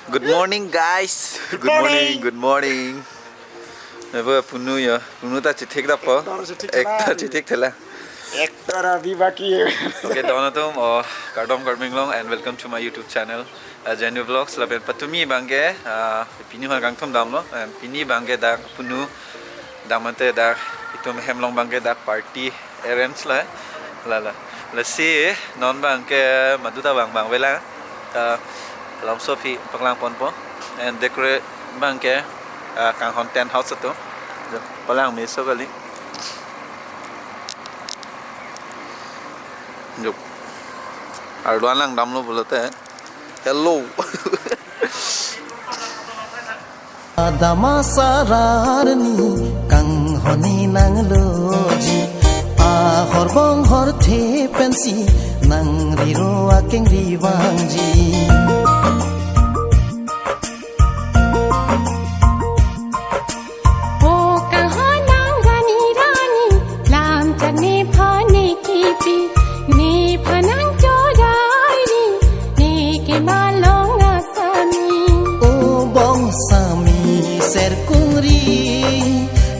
Good morning, guys. Good morning. Good morning. Never punu ya. Punu ta chitik dah po. Ekta chitik thela. Ekta अभी बाकी है. Okay, dono tum kardom karminglong and welcome to my YouTube channel. Jenu Vlogs laben patumi bangge pini hal gangthom damlo and pini bangge dak punu damante dak itum hemlong bangge dak party arrange la si non bangke maduta bang vela Lam Sophie panglang ponpo and decorate bangke kang content house to palang meso kali juk arduan lang damlo bolate hello Adama sararni kang honi nang loji a horbong hor the pensi nang riro akeng riwangji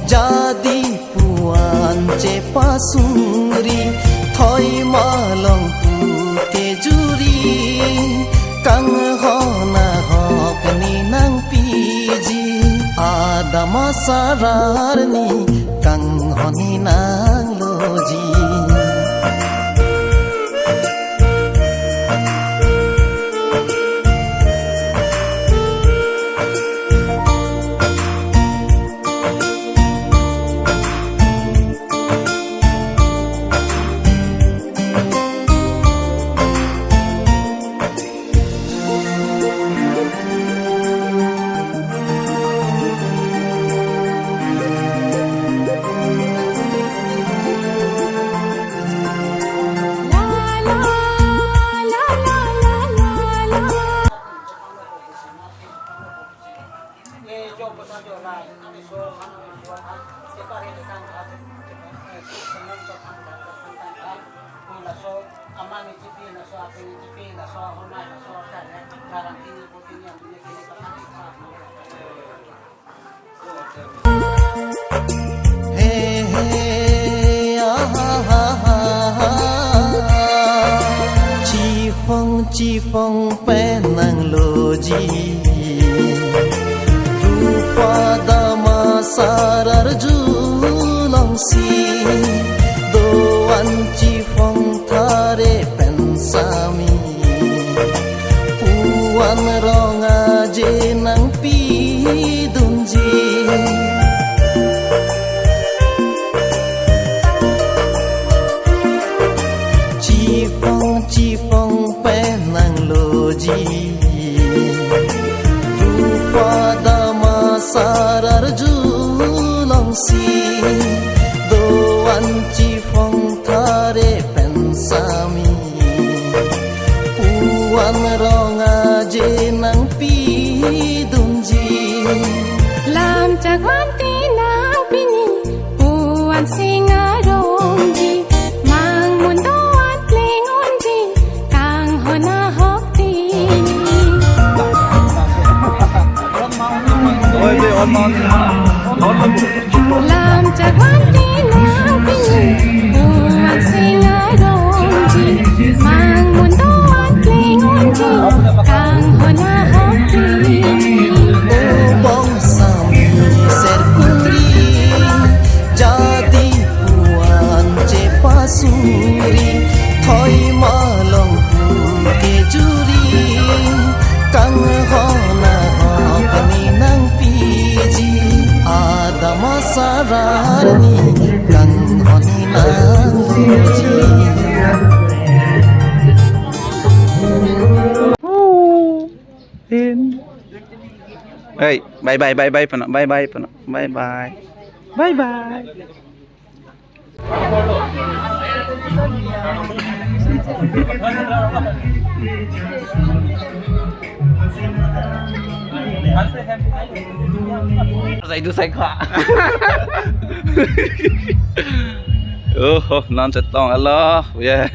jadi puan cepasuri thoi malong te juri kang hona hok ni nang piji adama sararni kang honi nang loji Cipong penang loji rupa dama sarar julong si doan cipong thare pensami puan ronga jenang pidunji Cipong penang loji rupa dama sarar julong si doan cipong thare pensami puan ronga jenang pidunji lam chagwan tinang pini puan singarongji Lam chagwan tinang pini puan singarongji mang mundo at lingonji kang hona hokti Bong sami serkuri jadi puan cepasuri thoi malong ke juri kang hona hokni nang piji adama sararni kang honi nang piji hey bye pano bye Saya itu saya kak. Oh, non sẽ tông Allah, yeah.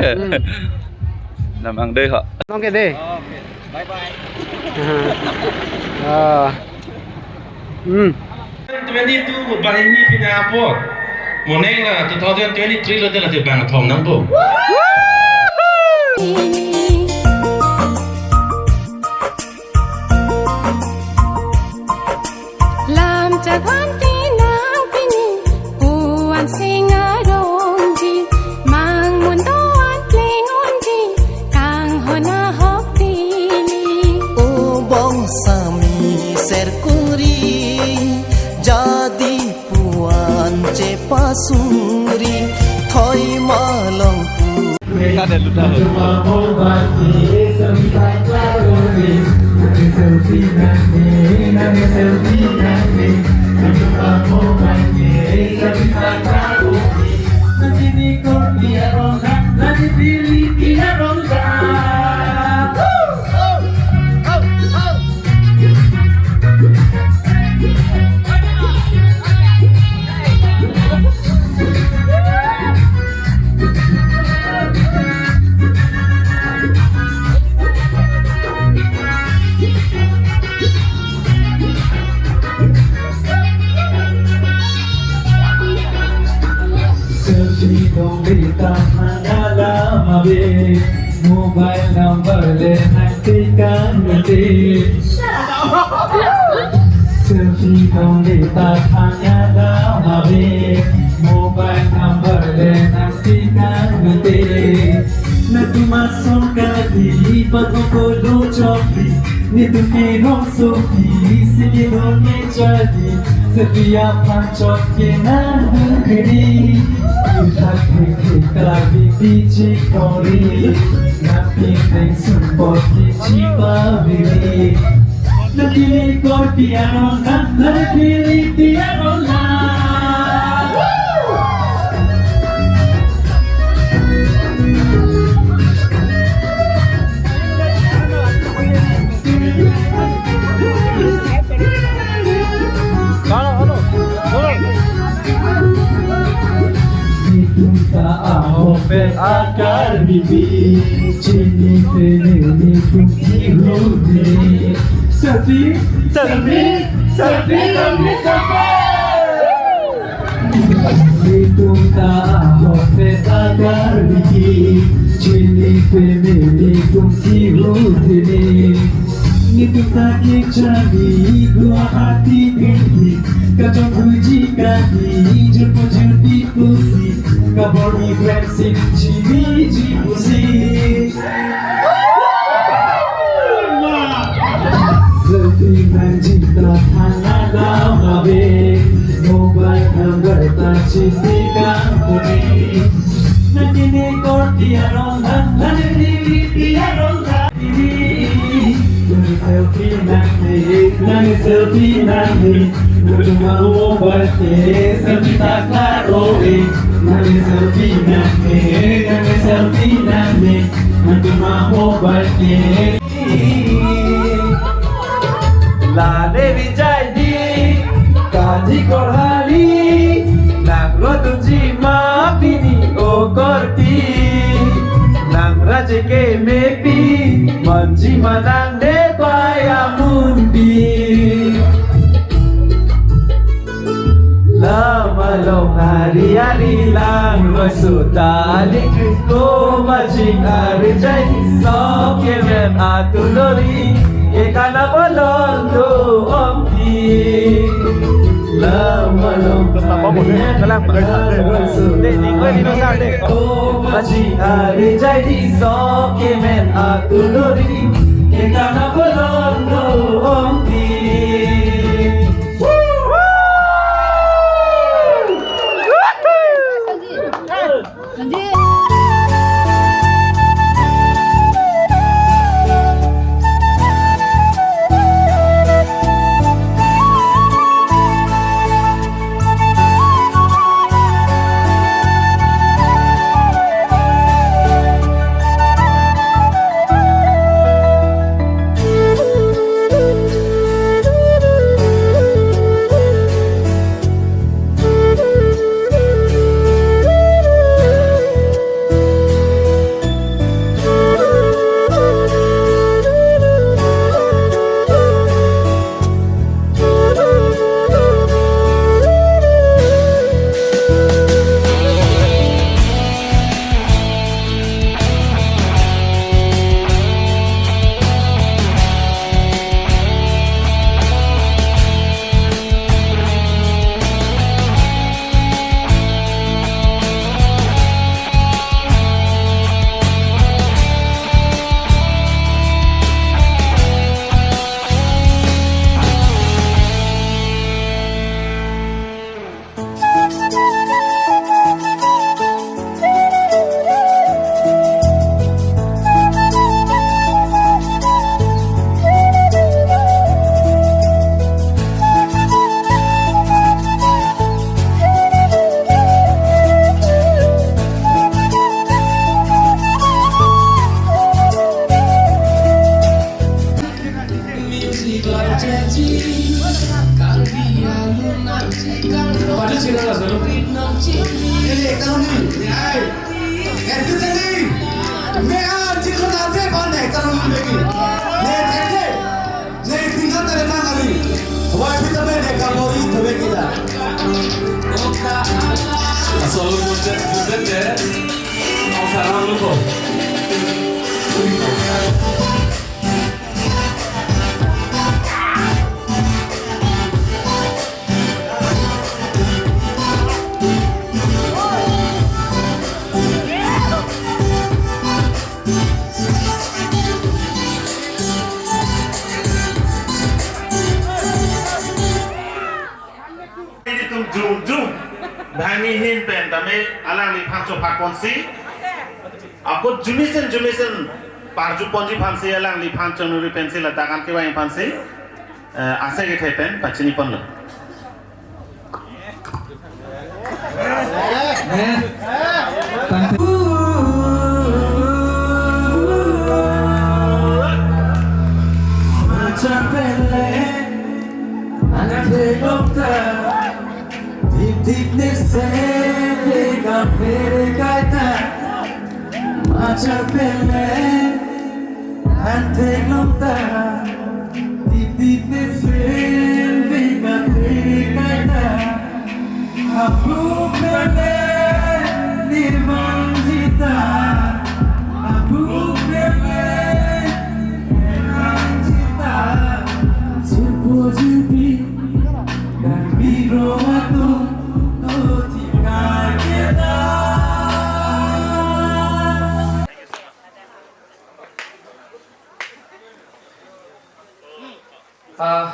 Làm ăn đi họ. Nong ke de. Okay, bye bye. 22 bahay ni pinapot. Muneng na 2023 lo dala ti bang thom nang po. Làm cho quan tí nang pini Uan singa rong ji Mang muôn đô an pling on ji Kang hona hok tili O bong sami ser kuri jadi puan ce pasuri thoi malong Mobile number le nantikan nanti selfie dong di hanya dalam HP mobile number le nantikan nanti nanti masuk ke di pagkolo chopi nito kinong suki sige dong jadi setiap pancot kenang kiri kita lagi biji kori napi teng support biji pabiri nanti kor piano nanti piano akar bibi chini pene ni kumti rudi selfie selfie selfie selfie selfie itu tak hope akar bibi chini pene ni kumti rudi itu tak jadi gua hati tinggi kacau puji kaki jumpa jumpi pusi kaboni flexing chimiji pusi selfie dan cinta hanya dalam HP mobile number tak cintikan kuni nanti nekor dia ronda nanti dia ronda Nani selfie nani Nujuma mobile selfie tak laroe Nani selfie nani Nujuma mobile La Devi jadi Kaji korhali Nang rotunji maapini o korti Nang raje ke mepi Manji manang de paya mundi Lama long hari-hari lang Masutali ko majing ari jai Sok yemen atulori Ekana bolon do omti Lama long hari-hari Masutali ko majing ari jai Sok yemen atulori Ekana bolon do omti Pada sila lah selalu. Ini ekonomi. Ai. Itu tadi. Mea jiko nate bande ekonomi lagi. Ne tete. Ne tinggal tere nangari. Wah kita bende kabori tobe kita. Selalu budet deh. Mau salam lu kok. Zoom Bhangi hin pen tame alang li phang cho phat ponsi aku jumisen parju ponji phansi alang li phang cho nuri pensi la takan ke wai phansi ase ke thepen pachini pon lo Deep nisse vega peregaita Macha pelle ante glomta Deep nisse vega peregaita Apu pelle nirvanjita Apu pelle nirvanjita Sirpo jupi dan biro atung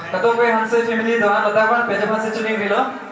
Kato kue Hanse family doan otak pan peja Hanse tuning dilo.